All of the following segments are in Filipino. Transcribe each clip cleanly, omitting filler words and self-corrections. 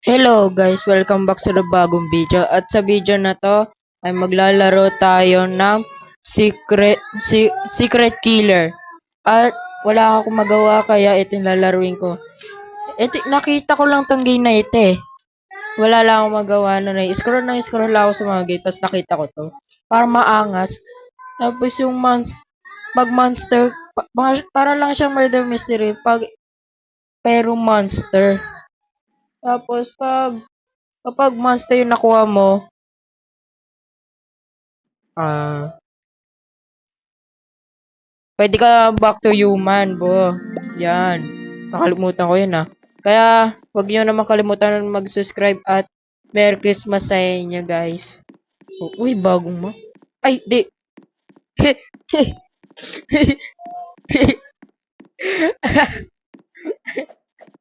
Hello guys, welcome back sa bagong video. At sa video na to ay maglalaro tayo ng Secret Killer. At wala akong magawa kaya ito yung lalaruin ko. Nakita ko lang tong game na ito eh. Wala lang akong magawa nun eh. Scroll lang ako sa mga game tapos nakita ko to. Para maangas. Tapos yung pag monster, para lang siyang murder mystery pero monster. Tapos kapag monster yung nakuha mo, pwede ka back to human, bo. Yan. Nakalimutan ko yun, Kaya, wag niyo naman kalimutan mag-subscribe at Merry Christmas sa inyo, guys. Uy, bagong mo. Ay, di.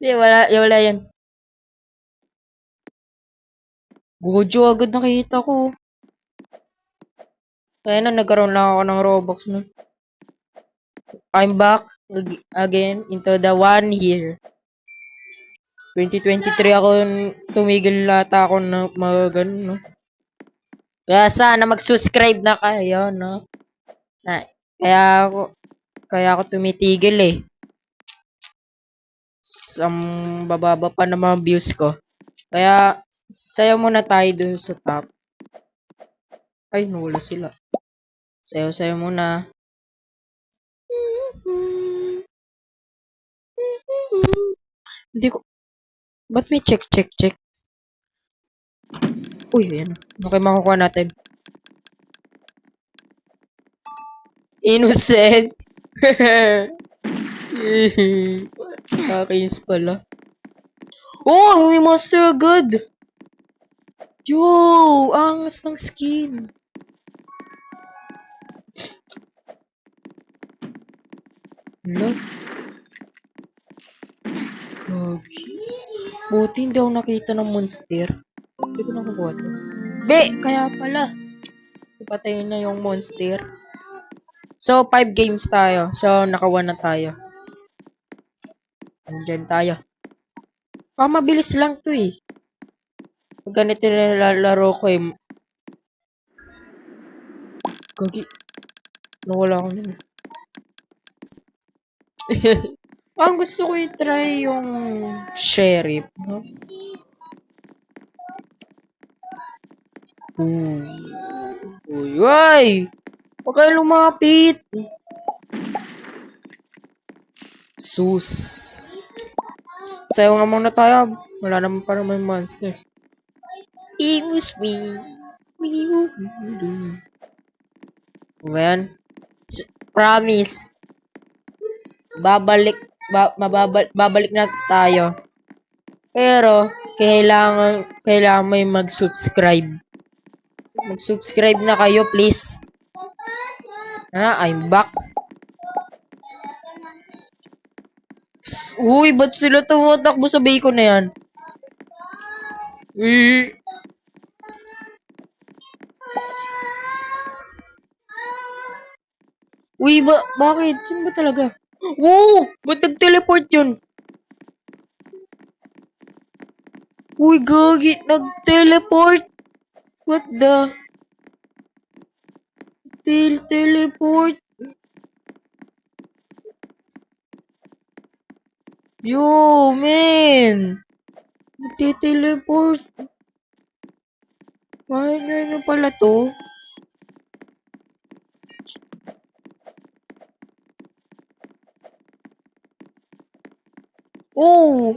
Di, wala yan. Gojo, agad nakita ko. Kaya na, nagkaroon lang ako ng Robux nun. I'm back again into the 1 year. 2023 ako tumigil lata ako na mga ganun, no? Kaya sana mag-subscribe na kayo, no? Kaya ako tumitigil eh. Ang bababa pa ng mga views ko. Kaya sayaw muna tayo dun sa top. Ay, nawala sila. Sayaw muna. Hindi ko. Ba't may check? Uy, ayan. Okay, makukuha natin. Innocent. Nakakainis pala. Oh, may monster agad. Yo, angas ng skin. Hello? Okay. Buti hindi ako nakita ng monster. Hindi ko nakukuha to. Kaya pala. Ipatayin na yung monster. So, 5 games tayo. So, naka-1 na tayo. Nandyan tayo. Mabilis lang to eh. Pag ganito nilalaro ko eh. Gagi. Nawala ako nun. Ang gusto ko i-try yung sheriff. No? Uy! Huwag kayo lumapit! Sus! Sayo nga muna tayo. Wala naman para may monster. It was me. Ayan. Promise. Babalik na tayo. Pero, kailangan may mag-subscribe. Mag-subscribe na kayo, please. I'm back. Uy, ba't sila tumatakbo sa bacon na yan? Uy, bakit? Sino ba talaga? Wow! Ba't nag-teleport yun? Uy, gagi! Nag-teleport! What the? Teleport! Yo, man! Nag-teleport! Ano pala to? Oh!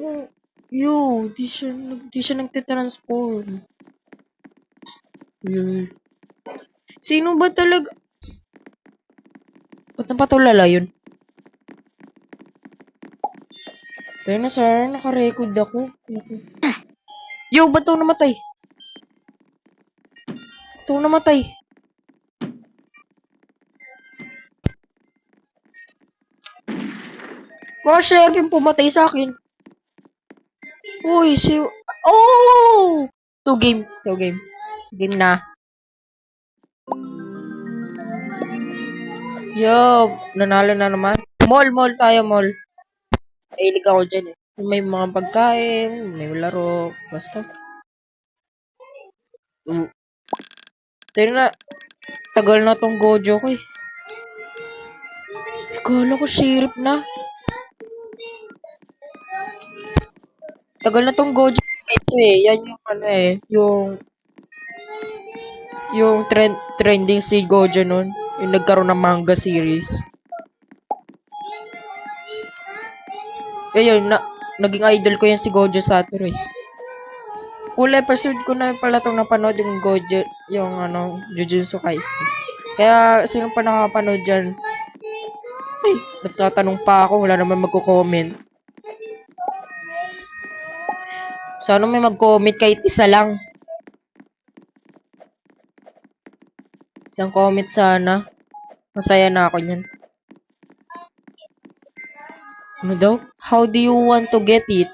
Yo, di siya nagte-transform. Yun. Sino ba talaga? Ba't napatulala yun? Kaya na sir, naka-record ako. Yo, ba't ito namatay? Ito namatay. Mga share yung pumatay sa akin. Uy, oh! 2 game. Game na. Yo, nanalo na naman. Mall tayo. Mahilig ako dyan eh. May mga pagkain, may laro, basta. Mm. Tignan na, tagal na tong Gojo ko eh. Kala ko syrup na. Tagal na tong Gojo ito eh. Yan yung ano eh, yung trending si Gojo nun. Yung nagkaroon ng manga series. Ayun, naging idol ko yan si Gojo Satoru eh. Full episode ko na pala itong napanood yung Gojo, yung ano, Jujutsu Kaisen. Kaya, sino pa nakapanood dyan? Ay, nagtatanong pa ako, wala naman magko-comment. Sana may mag-comment kahit isa lang. Isang comment sana. Masaya na ako niyan. Ano daw? How do you want to get it?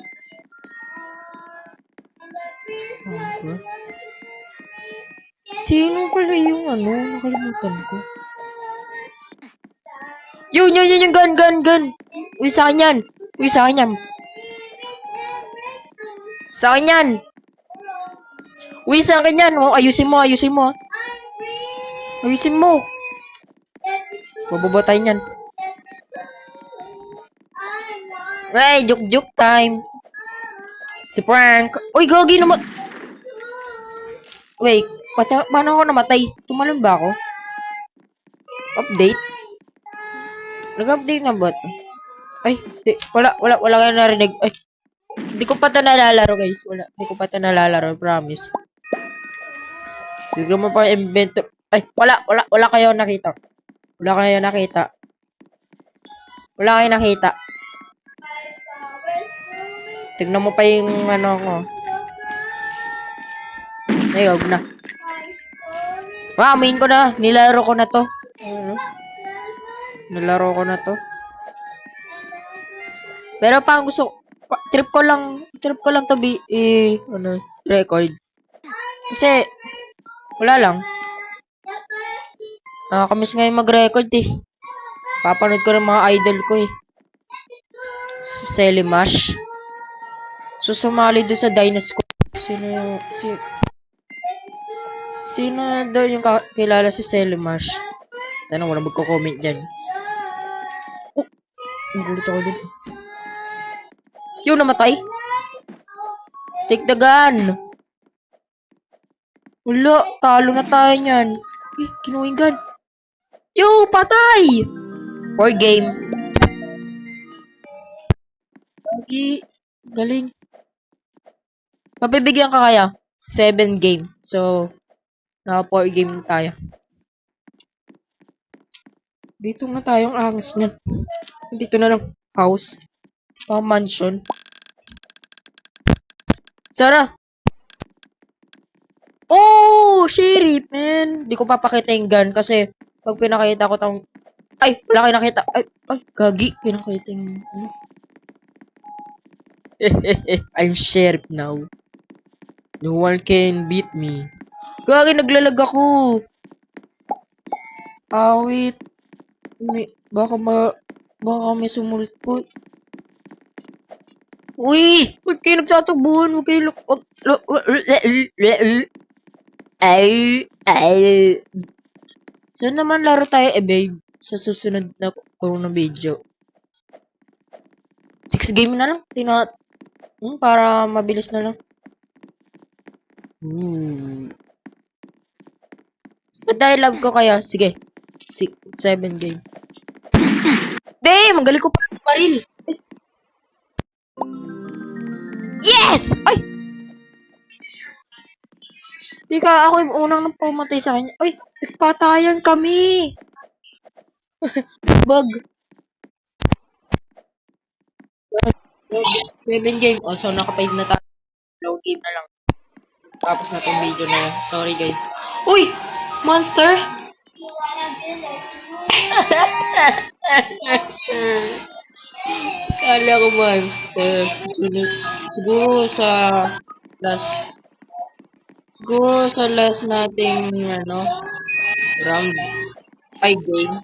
Okay. Sino pala yung ano? Nakalimutan ko. Yun, yung gun. Uy, sa akin yan. Uy, sa akin yan. Sa akin yan. Uy, sa akin yan. Oh, ayusin mo. Ayusin mo. Mababatay niyan. Hey, joke time. Si Frank. Uy, gagi naman. Wait, paano ako namatay? Tumalon ba ako? Update? Nag-update na ba ito? Ay, wala kayo narinig. Ay, hindi ko pa ito nalalaro, guys. Hindi ko pa ito nalalaro, promise. Siguro mo pa inventor. Ay, wala kayo nakita. Wala kayo nakita. Tignan mo pa yung ano ko. Ay, wag na. Main ko na. Nilaro ko na to. Nilaro ko na to. Pero parang trip ko lang to record. Kasi, wala lang. Nakakamiss ngayon mag-record eh. Papanood ko rin mga idol ko eh. Si Selimash. So, sumali doon sa Dynasty. Sino daw yung kilala si Selimash? Tanong, walang magko-comment dyan. Oh, nagulit ako dun. Yung namatay? Take the gun. Wala, talo na tayo niyan. Eh, kinuha yung gun. Yo, patay! Or game. Lagi, galing. Mabibigyan ka kaya? 7 game. So, naka 4 game tayo. Dito na tayo ang angas niyan. Dito na lang. House. Mansion. Sara! Oh! Sheriff, man! Di ko papakita yung gun kasi pag pinakita ko tong... Ay! Wala kayo nakita. Ay! Gagi. Pinakita yung... I'm sheriff now. No one can beat me. Gagi, naglalag ako. Wait. Baka may sumulpot. Uy! Huwag kayo nagtatakbuhan. Huwag kayo So naman laro tayo babe. Sa susunod na kung video. 6 game na lang. Para mabilis na lang. Ba't dahil love ko kaya? Sige. 7 game. Damn! Ang galing ko pa baril. Yes! Ay! Ika, ako yung unang pumatay sa kanya. Ay! Patayan kami! Bug. 7 game. Oh, so naka-5 na tayo. Low game na lang. Tapos na tong video na yun. Sorry guys. Uy! Monster! Kala ko monster. Siguro sa last nating round 5 game.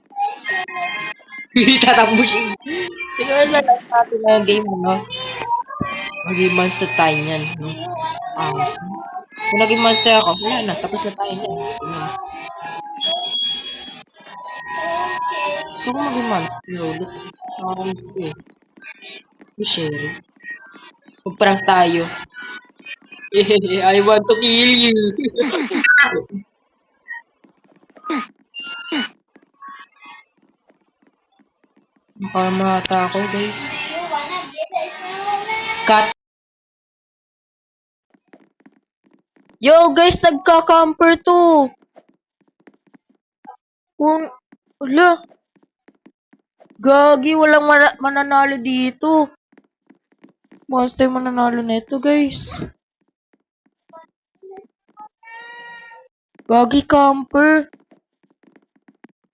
Tatapusin. Siguro sa last natin na game Naging monster tayo niyan. No? Kung naging monster ako, wala na. Tapos na tayo niyan. Gusto ko maging monster ulit. Nakakamiss ko eh. Michelle. Mag-prank tayo. I want to kill you. Makamata ako, guys. Cut. Yo, guys, nagka-camper to. Kung, wala. Gagi, walang mananalo dito. Monster mananalo nito, guys. Gagi camper.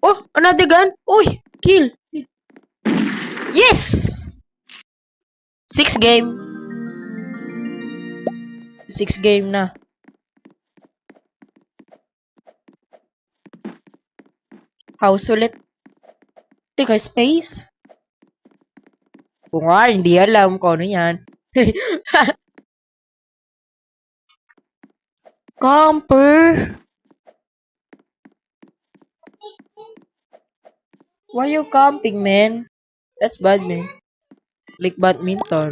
Oh, another gun. Uy, kill. Yes! 6 game. 6 game na. House ulit. Teka, space? Kung nga, hindi alam kung ano yan. Camper. Why you camping, man? That's bad, man. Like badminton.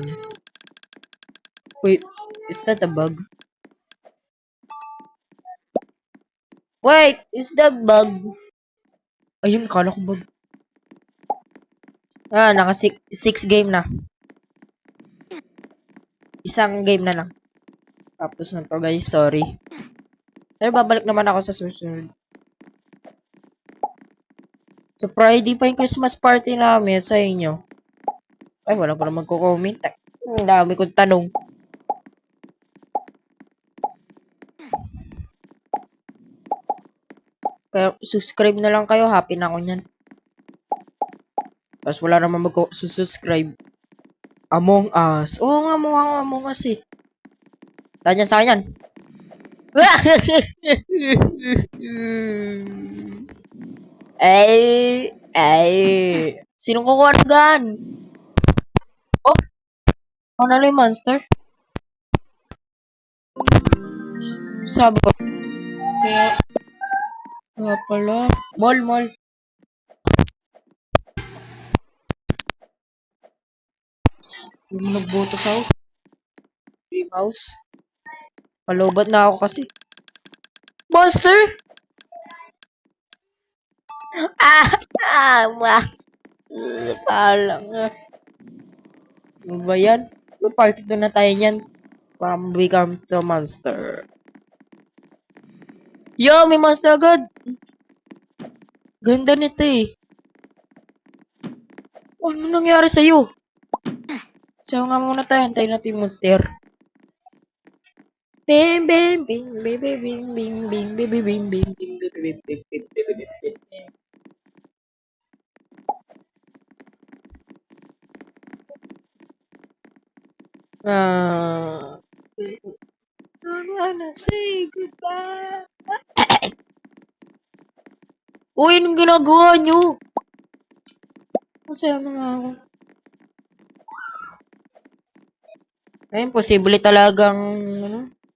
Wait, is that a bug? Wait, is that bug? Ayun, kala ko bug. Ah, naka 6 game na. Isang game na lang. Tapos na to, guys. Sorry. Pero babalik naman ako sa susunod. So, Friday pa yung Christmas party namin sa inyo. Ay, wala pa naman magko-comment. Ang dami kong tanong. Kaya, subscribe na lang kayo. Happy na ako nyan. Tapos wala naman mag-subscribe. Among Us. Oo nga, Among Us eh. Tanyan sa akin yan. Ay. Sinong kukuha ng gun? Oh, ano na yung monster? Sabi ko. Kaya pala. Mall. Yung nagboto sa house. Dream house. Palobat na ako kasi. Monster! Wah. Talang. Ano ba yan? Party na tayo yan. Para become the monster. Yo, may monster agad. Ganda nito eh. Ano nangyari sa'yo? Sayo nga muna tayo. Antayin natin yung monster. Bing, bing, bing, bing, bing, bing, bing, bing, bing, bing, bing, bing, bing, bing, bing, bing, bing. I wanna say goodbye. Uy, anong ginagawa nyo? Masaya na nga ako. Ay, imposible talagang,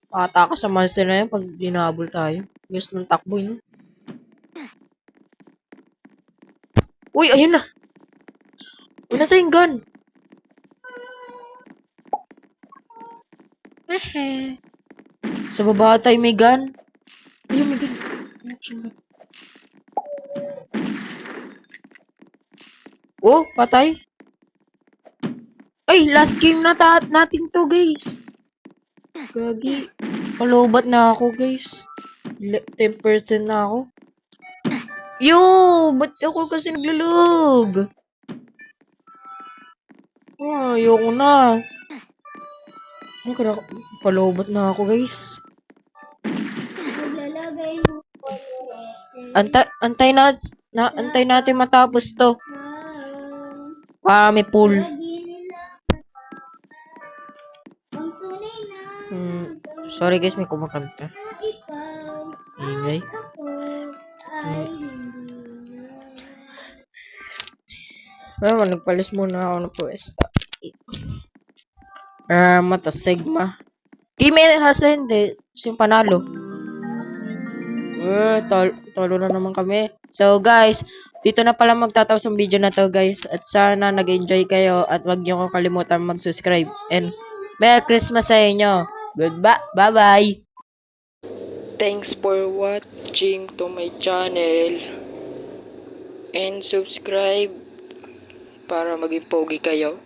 makatakas sa monster na yan pag dinabol tayo. Gusto ng takbo yun. Uy, ayun na. Uy, nasa yung gun. Sa baba tayo may gun. Ayun, may gun. Oh, patay. Ay, last game na natin to, guys. Gagi. Palobat na ako, guys. 10% na ako. Yo! Ba't ako kasi naglalog? Ayoko na. Palobat na ako, guys. Antay natin matapos to. May pool. Sorry guys, may kumakanta. Ingay. Nagpalis muna ako ng pwesta. Mata Sigma. Kimi Hasende, yung panalo. Talo na naman kami. So guys, dito na pala magtatapos ang video na to guys. At sana nag-enjoy kayo at wag niyo kong kalimutan mag-subscribe. And Merry Christmas sa inyo. Goodbye. Bye-bye. Thanks for watching to my channel. And subscribe para maging pogi kayo.